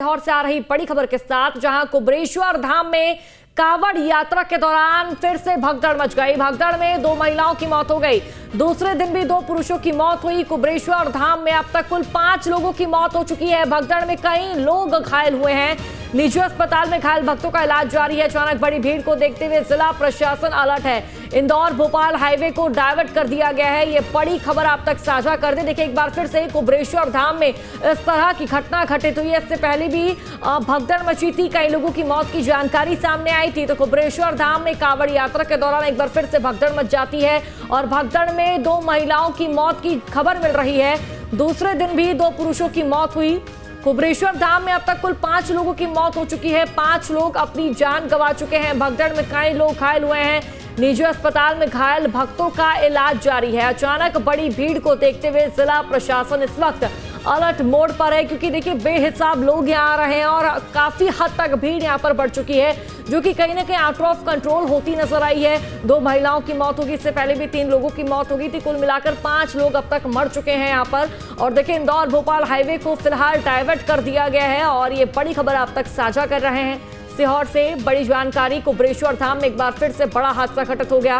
लाहौर से आ रही बड़ी खबर के साथ, जहां कुबरेश्वर धाम में कावड़ यात्रा के दौरान फिर से भगदड़ मच गई। भगदड़ में 2 महिलाओं की मौत हो गई। दूसरे दिन भी 2 पुरुषों की मौत हुई। कुबरेश्वर धाम में अब तक कुल 5 लोगों की मौत हो चुकी है। भगदड़ में कई लोग घायल हुए हैं। निजी अस्पताल में घायल भक्तों का इलाज जारी है। अचानक बड़ी भीड़ को देखते हुए जिला प्रशासन अलर्ट है। इंदौर भोपाल हाईवे को डायवर्ट कर दिया गया है। ये बड़ी खबर आप तक साझा कर दे। देखिए, एक बार फिर से कुबरेश्वर धाम में इस तरह की घटना घटित हुई है। इससे पहले भी भगदड़ मची थी, कई लोगों की मौत की जानकारी सामने आई थी। तो कुबरेश्वर धाम में कावड़ यात्रा के दौरान एक बार फिर से भगदड़ मच जाती है और भगदड़ में 2 महिलाओं की मौत की खबर मिल रही है। दूसरे दिन भी 2 पुरुषों की मौत हुई। कुबरेश्वर धाम में अब तक कुल 5 लोगों की मौत हो चुकी है। 5 लोग अपनी जान गंवा चुके हैं। भगदड़ में कई लोग घायल हुए हैं। निजी अस्पताल में घायल भक्तों का इलाज जारी है। अचानक बड़ी भीड़ को देखते हुए जिला प्रशासन इस वक्त अलर्ट मोड पर है, क्योंकि देखिए बेहिसाब लोग यहाँ आ रहे हैं और काफी हद तक भीड़ यहाँ पर बढ़ चुकी है, जो कि कहीं ना कहीं आउट ऑफ कंट्रोल होती नजर आई है। 2 महिलाओं की मौत होगी, इससे पहले भी 3 लोगों की मौत हो गई थी। कुल मिलाकर 5 लोग अब तक मर चुके हैं यहाँ पर। और देखिए, इंदौर भोपाल हाईवे को फिलहाल डायवर्ट कर दिया गया है और ये बड़ी खबर आप तक साझा कर रहे हैं। सीहोर से बड़ी जानकारी। कुबरेश्वर धाम में एक बार फिर से बड़ा हादसा घटित हो गया।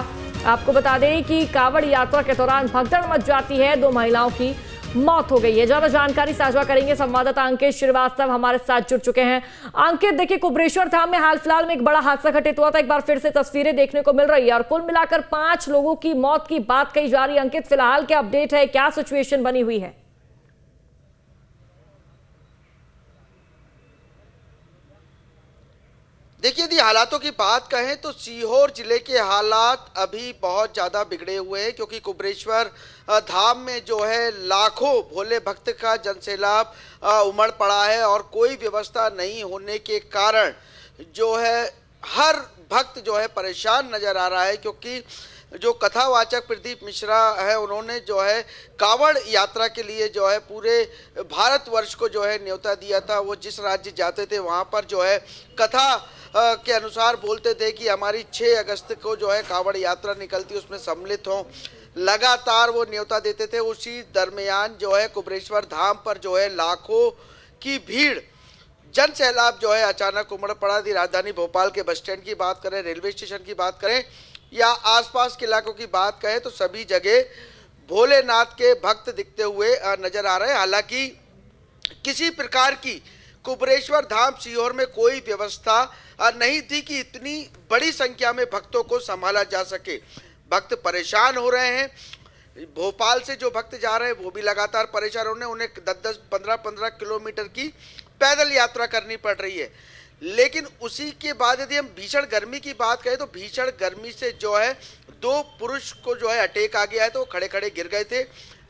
आपको बता दें कि कावड़ यात्रा के दौरान भगदड़ मच जाती है, 2 महिलाओं की मौत हो गई है। ज्यादा जानकारी साझा करेंगे संवाददाता अंकित श्रीवास्तव हमारे साथ जुड़ चुके हैं। अंकित, देखिए, कुबरेश्वर धाम में हाल फिलहाल में एक बड़ा हादसा घटित हुआ था। एक बार फिर से तस्वीरें देखने को मिल रही है और कुल मिलाकर 5 लोगों की मौत की बात कही जा रही है। अंकित, फिलहाल क्या अपडेट है, क्या सिचुएशन बनी हुई है? देखिए, यदि हालातों की बात कहें तो सीहोर जिले के हालात अभी बहुत ज़्यादा बिगड़े हुए हैं, क्योंकि कुबरेश्वर धाम में जो है लाखों भोले भक्त का जनसैलाब उमड़ पड़ा है और कोई व्यवस्था नहीं होने के कारण जो है हर भक्त जो है परेशान नज़र आ रहा है। क्योंकि जो कथावाचक प्रदीप मिश्रा है, उन्होंने जो है कावड़ यात्रा के लिए जो है पूरे भारतवर्ष को जो है न्योता दिया था। वो जिस राज्य जाते थे वहाँ पर जो है कथा के अनुसार बोलते थे कि हमारी 6 अगस्त को जो है कावड़ यात्रा निकलती, उसमें सम्मिलित हों। लगातार वो न्योता देते थे। उसी दरमियान जो है कुबरेश्वर धाम पर जो है लाखों की भीड़, जन सैलाब जो है अचानक उमड़ पड़ा थी। राजधानी भोपाल के बस स्टैंड की बात करें, रेलवे स्टेशन की बात करें या आसपास के इलाकों की बात करें तो सभी जगह भोलेनाथ के भक्त दिखते हुए नजर आ रहे हैं। हालांकि किसी प्रकार की कुबरेश्वर धाम सीहोर में कोई व्यवस्था नहीं थी कि इतनी बड़ी संख्या में भक्तों को संभाला जा सके। भक्त परेशान हो रहे हैं। भोपाल से जो भक्त जा रहे हैं वो भी लगातार परेशान हो रहे हैं। उन्हें 10-10, 15-15 किलोमीटर की पैदल यात्रा करनी पड़ रही है। लेकिन उसी के बाद यदि हम भीषण गर्मी की बात करें तो भीषण गर्मी से जो है 2 पुरुष को जो है अटैक आ गया है, तो वो खड़े खड़े गिर गए थे।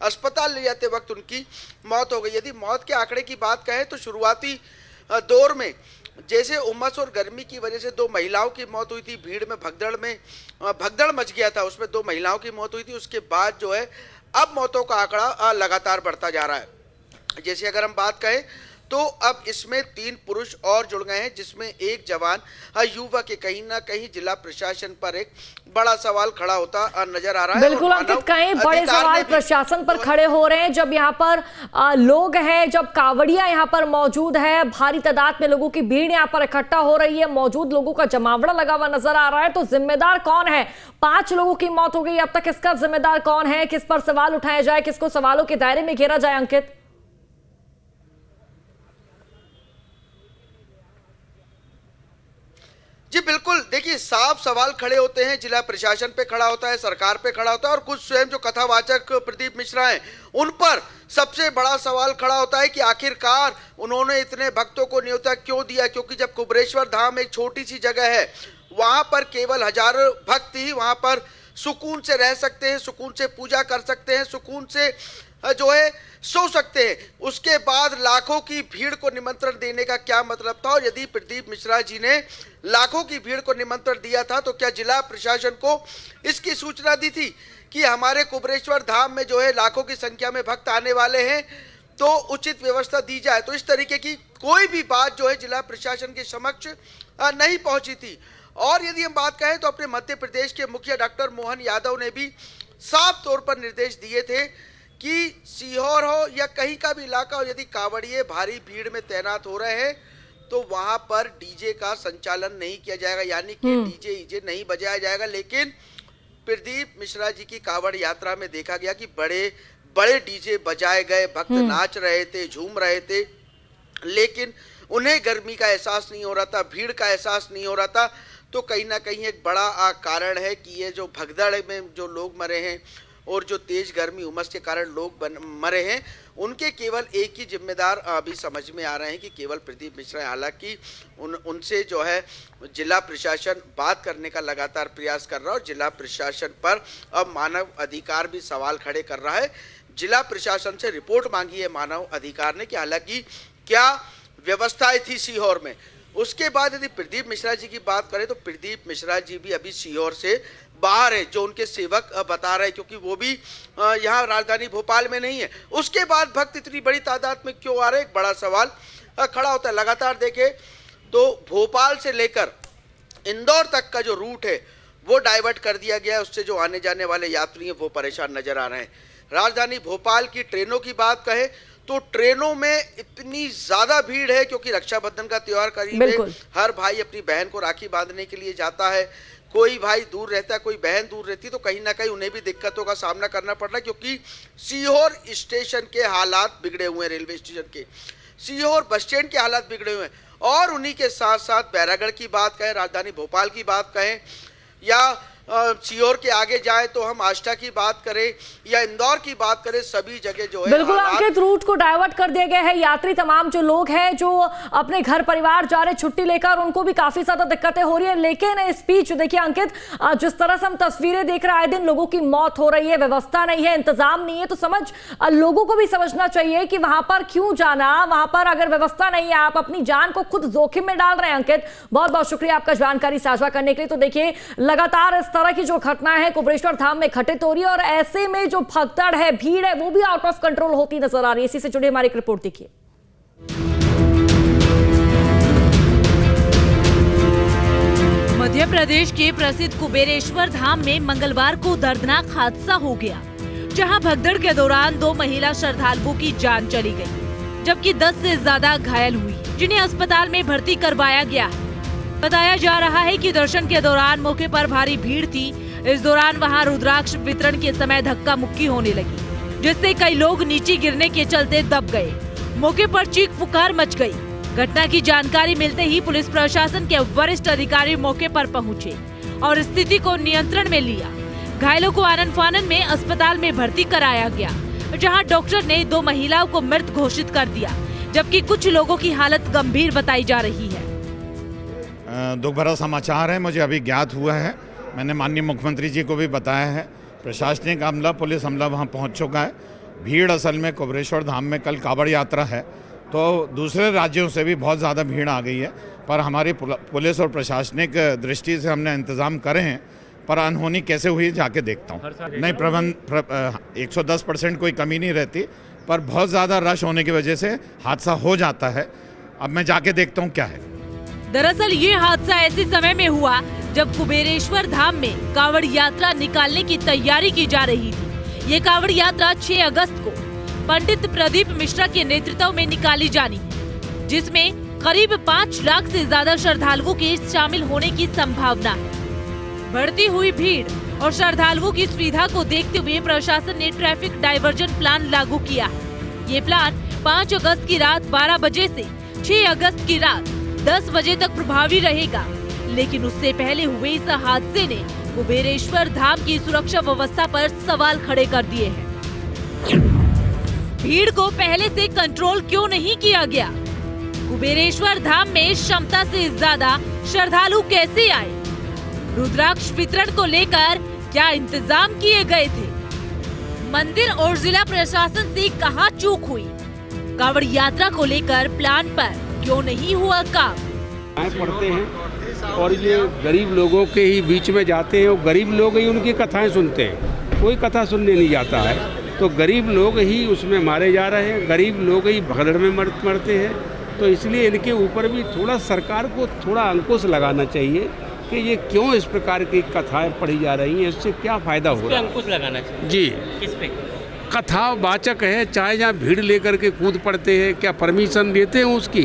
अस्पताल ले जाते वक्त उनकी मौत हो गई। यदि मौत के आंकड़े की बात करें तो शुरुआती दौर में जैसे उमस और गर्मी की वजह से 2 महिलाओं की मौत हुई थी। भीड़ में भगदड़ मच गया था, उसमें 2 महिलाओं की मौत हुई थी। उसके बाद जो है अब मौतों का आंकड़ा लगातार बढ़ता जा रहा है। जैसे अगर हम बात करें तो अब इसमें 3 पुरुष और जुड़ गए हैं, जिसमें एक जवान युवक के। कहीं ना कहीं जिला प्रशासन पर एक बड़ा सवाल खड़ा होता नजर आ रहा है। बिल्कुल अंकित, कई बड़े सवाल प्रशासन पर खड़े हो रहे हैं। जब यहाँ पर लोग हैं, जब कावड़िया यहाँ पर मौजूद है, भारी तादाद में लोगों की भीड़ यहाँ पर इकट्ठा हो रही है, मौजूद लोगों का जमावड़ा लगा हुआ नजर आ रहा है, तो जिम्मेदार कौन है? 5 लोगों की मौत हो गई, अब तक इसका जिम्मेदार कौन है? किस पर सवाल उठाया जाए, किसको सवालों के दायरे में घेरा जाए? अंकित, जी बिल्कुल, देखिए साफ सवाल खड़े होते हैं। जिला प्रशासन पे खड़ा होता है, सरकार पे खड़ा होता है और कुछ स्वयं जो कथावाचक प्रदीप मिश्रा हैं उन पर सबसे बड़ा सवाल खड़ा होता है कि आखिरकार उन्होंने इतने भक्तों को न्योता क्यों दिया। क्योंकि जब कुबरेश्वर धाम एक छोटी सी जगह है, वहां पर केवल हजारों भक्त ही वहां पर सुकून से रह सकते हैं, सुकून से पूजा कर सकते हैं, सुकून से जो है सो सकते हैं। उसके बाद लाखों की भीड़ को निमंत्रण देने का क्या मतलब था? और यदि प्रदीप मिश्रा जी ने लाखों की भीड़ को निमंत्रण दिया था तो क्या जिला प्रशासन को इसकी सूचना दी थी कि हमारे कुबरेश्वर धाम में जो है लाखों की संख्या में भक्त आने वाले हैं, तो उचित व्यवस्था दी जाए? तो इस तरीके की कोई भी बात जो है जिला प्रशासन के समक्ष नहीं पहुंची थी। और यदि हम बात करें तो अपने मध्य प्रदेश के मुखिया डॉक्टर मोहन यादव ने भी साफ तौर पर निर्देश दिए थे कि सीहोर हो या कहीं का भी इलाका हो, यदि कांवड़िए भारी भीड़ में तैनात हो रहे हैं तो वहां पर डीजे का संचालन नहीं किया जाएगा, यानी कि डीजे नहीं बजाया जाएगा। लेकिन प्रदीप मिश्रा जी की कांवड़ यात्रा में देखा गया कि बड़े बड़े डीजे बजाए गए, भक्त नाच रहे थे, झूम रहे थे, लेकिन उन्हें गर्मी का एहसास नहीं हो रहा था, भीड़ का एहसास नहीं हो रहा था। तो कहीं ना कहीं एक बड़ा कारण है कि ये जो भगदड़ में जो लोग मरे हैं और जो तेज गर्मी उमस के कारण लोग मरे हैं, उनके केवल एक ही जिम्मेदार अभी समझ में आ रहे हैं कि केवल प्रदीप मिश्रा। हालांकि उनसे जो है जिला प्रशासन बात करने का लगातार प्रयास कर रहा है और जिला प्रशासन पर अब मानव अधिकार भी सवाल खड़े कर रहा है। जिला प्रशासन से रिपोर्ट मांगी है मानव अधिकार ने कि हालांकि क्या व्यवस्थाएं थी सीहोर में। उसके बाद यदि प्रदीप मिश्रा जी की बात करें तो प्रदीप मिश्रा जी भी अभी सीहोर से बाहर है, जो उनके सेवक बता रहे हैं, क्योंकि वो भी यहाँ राजधानी भोपाल में नहीं है। उसके बाद भक्त इतनी बड़ी तादाद में क्यों आ रहे, एक बड़ा सवाल खड़ा होता है। लगातार देखें तो भोपाल से लेकर इंदौर तक का जो रूट है वो डाइवर्ट कर दिया गया है, उससे जो आने जाने वाले यात्री हैं वो परेशान नजर आ रहे हैं। राजधानी भोपाल की ट्रेनों की बात कहें तो ट्रेनों में इतनी ज्यादा भीड़ है क्योंकि रक्षाबंधन का त्योहार करीब है, हर भाई अपनी बहन को राखी बांधने के लिए जाता है। कोई भाई दूर रहता है, कोई बहन दूर रहती है, तो कहीं ना कहीं उन्हें भी दिक्कतों का सामना करना पड़ रहा है क्योंकि सीहोर स्टेशन के हालात बिगड़े हुए हैं, रेलवे स्टेशन के, सीहोर बस स्टैंड के हालात बिगड़े हुए हैं। और उन्हीं के साथ साथ बैरागढ़ की बात कहें, राजधानी भोपाल की बात कहें या सीहोर के आगे जाए तो हम आष्टा की बात करें या इंदौर की बात करें, सभी जगह जो है बिल्कुल अंकित रूट को डाइवर्ट कर दिया गया है। यात्री तमाम जो लोग हैं जो अपने घर परिवार जा रहे छुट्टी लेकर, उनको भी काफी ज्यादा दिक्कतें हो रही है। लेकिन इस बीच देखिए अंकित, जिस तरह से हम तस्वीरें देख रहे हैं, आए दिन लोगों की मौत हो रही है, व्यवस्था नहीं है, इंतजाम नहीं है, तो लोगों को भी समझना चाहिए कि वहां पर क्यों जाना, वहां पर अगर व्यवस्था नहीं है, आप अपनी जान को खुद जोखिम में डाल रहे हैं। अंकित बहुत बहुत शुक्रिया आपका जानकारी साझा करने के लिए। तो देखिए लगातार इस तरह की जो घटना है कुबरेश्वर धाम में घटित हो रही है और ऐसे में जो भगदड़ है, भीड़ है, वो भी आउट ऑफ कंट्रोल होती नजर आ रही है। इसी से जुड़ी हमारी एक रिपोर्ट देखिए। मध्य प्रदेश के प्रसिद्ध कुबेरेश्वर धाम में मंगलवार को दर्दनाक हादसा हो गया, जहां भगदड़ के दौरान 2 महिला श्रद्धालुओं की जान चली गई, जबकि 10 से ज्यादा घायल हुई, जिन्हें अस्पताल में भर्ती करवाया गया है। बताया जा रहा है कि दर्शन के दौरान मौके पर भारी भीड़ थी। इस दौरान वहां रुद्राक्ष वितरण के समय धक्का मुक्की होने लगी, जिससे कई लोग नीचे गिरने के चलते दब गए। मौके पर चीख पुकार मच गई। घटना की जानकारी मिलते ही पुलिस प्रशासन के वरिष्ठ अधिकारी मौके पर पहुंचे और स्थिति को नियंत्रण में लिया। घायलों को आनन फानन में अस्पताल में भर्ती कराया गया, जहाँ डॉक्टर ने 2 महिलाओं को मृत घोषित कर दिया, जबकि कुछ लोगों की हालत गंभीर बताई जा रही है। दुख भरा समाचार है, मुझे अभी ज्ञात हुआ है। मैंने माननीय मुख्यमंत्री जी को भी बताया है। प्रशासनिक अमला, पुलिस अमला वहाँ पहुँच चुका है। भीड़ असल में कुबरेश्वर धाम में कल कावड़ यात्रा है, तो दूसरे राज्यों से भी बहुत ज़्यादा भीड़ आ गई है, पर हमारी पुलिस और प्रशासनिक दृष्टि से हमने इंतज़ाम करे हैं, पर अनहोनी कैसे हुई जाके देखता हूँ। नहीं, प्रबंध 110% कोई कमी नहीं रहती, पर बहुत ज़्यादा रश होने की वजह से हादसा हो जाता है। अब मैं जाके देखता हूँ क्या है। दरअसल ये हादसा ऐसे समय में हुआ जब कुबेरेश्वर धाम में कावड़ यात्रा निकालने की तैयारी की जा रही थी। ये कावड़ यात्रा 6 अगस्त को पंडित प्रदीप मिश्रा के नेतृत्व में निकाली जानी है, जिसमें करीब 5 लाख से ज्यादा श्रद्धालुओं के शामिल होने की संभावना है। बढ़ती हुई भीड़ और श्रद्धालुओं की सुविधा को देखते हुए प्रशासन ने ट्रैफिक डायवर्जन प्लान लागू किया है। ये प्लान 5 अगस्त की रात 12 बजे से 6 अगस्त की रात 10 बजे तक प्रभावी रहेगा। लेकिन उससे पहले हुए इस हादसे ने कुबेरेश्वर धाम की सुरक्षा व्यवस्था पर सवाल खड़े कर दिए हैं। भीड़ को पहले से कंट्रोल क्यों नहीं किया गया? कुबेरेश्वर धाम में क्षमता से ज्यादा श्रद्धालु कैसे आए? रुद्राक्ष वितरण को लेकर क्या इंतजाम किए गए थे? मंदिर और जिला प्रशासन से कहां चूक हुई? कावड़ यात्रा को लेकर प्लान पर क्यों नहीं हुआ काम? पढ़ते हैं और ये गरीब लोगों के ही बीच में जाते हैं और गरीब लोग ही उनकी कथाएं सुनते हैं, कोई कथा सुनने नहीं जाता है। तो गरीब लोग ही उसमें मारे जा रहे हैं, गरीब लोग ही भगदड़ में मरते हैं। तो इसलिए इनके ऊपर भी थोड़ा सरकार को थोड़ा अंकुश लगाना चाहिए कि ये क्यों इस प्रकार की कथाएं पढ़ी जा रही हैं, इससे क्या फायदा हो रहा है। अंकुश लगाना चाहिए जी। किस पे? कथावाचक है, चाहे जहाँ भीड़ लेकर के कूद पड़ते हैं, क्या परमिशन लेते हैं उसकी?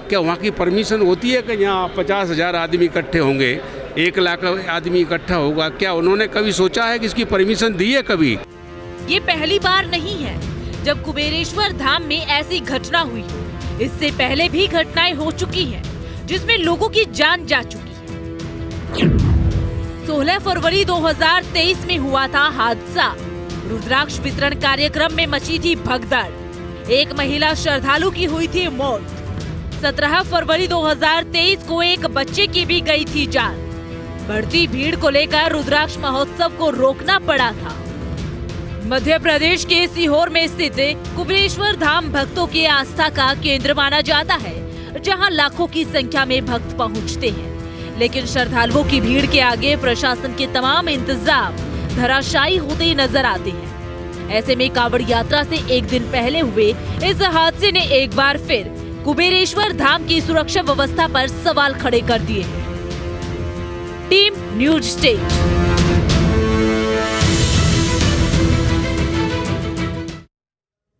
क्या वहाँ की परमिशन होती है कि यहाँ 50,000 आदमी इकट्ठे होंगे, 1 लाख आदमी इकट्ठा होगा? क्या उन्होंने कभी सोचा है कि इसकी परमिशन दी है कभी? ये पहली बार नहीं है जब कुबेरेश्वर धाम में ऐसी घटना हुई। इससे पहले भी घटनाएं हो चुकी हैं, जिसमें लोगों की जान जा चुकी है। 16 फरवरी 2023 में हुआ था हादसा। रुद्राक्ष वितरण कार्यक्रम में मची थी भगदड़। एक महिला श्रद्धालु की हुई थी मौत। 17 फरवरी 2023 को एक बच्चे की भी गई थी जान। बढ़ती भीड़ को लेकर रुद्राक्ष महोत्सव को रोकना पड़ा था। मध्य प्रदेश के सीहोर में स्थित कुबेरेश्वर धाम भक्तों की आस्था का केंद्र माना जाता है, जहां लाखों की संख्या में भक्त पहुंचते हैं। लेकिन श्रद्धालुओं की भीड़ के आगे प्रशासन के तमाम इंतजाम धराशायी होते नजर आते हैं। ऐसे में कावड़ यात्रा से एक दिन पहले हुए इस हादसे ने एक बार फिर कुबेरेश्वर धाम की सुरक्षा व्यवस्था पर सवाल खड़े कर दिए हैं। Team news state.